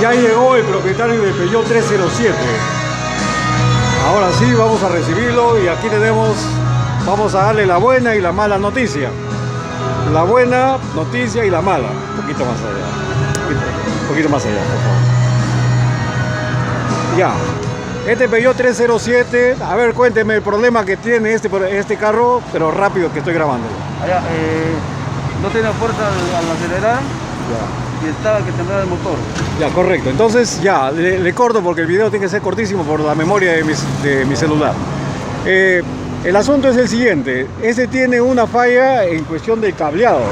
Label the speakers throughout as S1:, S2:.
S1: Ya llegó el propietario de Peugeot 307. Ahora sí, vamos a recibirlo y aquí vamos a darle la buena y la mala noticia. La buena noticia y la mala. Un poquito más allá. Un poquito más allá, por favor. Ya. Este Peugeot 307, a ver, cuénteme el problema que tiene este carro, pero rápido que estoy grabando.
S2: No tiene fuerza al acelerar.
S1: Ya.
S2: Y estaba que temblaba el motor.
S1: Ya, correcto. Entonces, ya, le corto porque el video tiene que ser cortísimo por la memoria de mi celular. El asunto es el siguiente. Este tiene una falla en cuestión del cableado.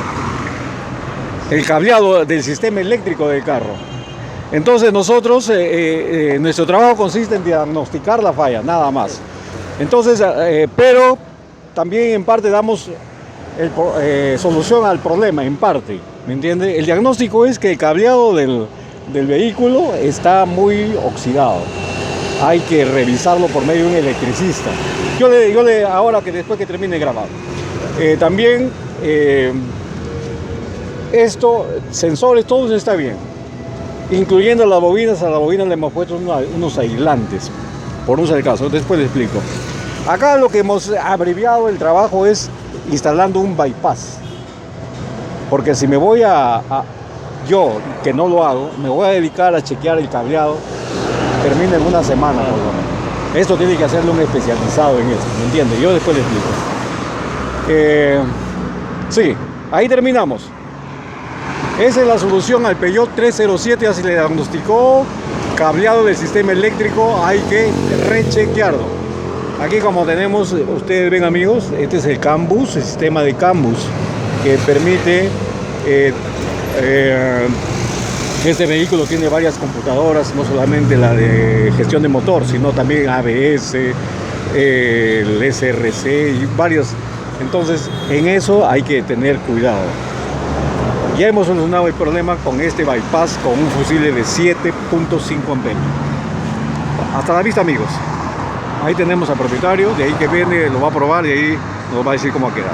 S1: El cableado del sistema eléctrico del carro. Entonces nosotros, nuestro trabajo consiste en diagnosticar la falla, nada más. Entonces, pero también en parte damos solución al problema, en parte, ¿me entiende? El diagnóstico es que el cableado del vehículo está muy oxidado. Hay que revisarlo por medio de un electricista. Ahora que después que termine de grabar. También, sensores, todo está bien. Incluyendo las bobinas, a la bobina le hemos puesto unos aislantes, por no ser el caso, después le explico. Acá lo que hemos abreviado el trabajo es instalando un bypass, porque si me voy yo, que no lo hago, me voy a dedicar a chequear el cableado, termina en una semana por lo menos. Esto tiene que hacerlo un especializado en esto, ¿me entiende? Yo después le explico. Sí, ahí terminamos. Esa es la solución al Peugeot 307, ya se le diagnosticó cableado del sistema eléctrico, hay que rechequearlo. Aquí como tenemos, ustedes ven amigos, este es el CAN bus, el sistema de CAN bus que permite, este vehículo tiene varias computadoras, no solamente la de gestión de motor, sino también ABS, el SRC y varios. Entonces en eso hay que tener cuidado. Ya hemos solucionado el problema con este bypass con un fusible de 7.5 amperios. Hasta la vista amigos. Ahí tenemos al propietario, de ahí que viene, lo va a probar y ahí nos va a decir cómo ha quedado.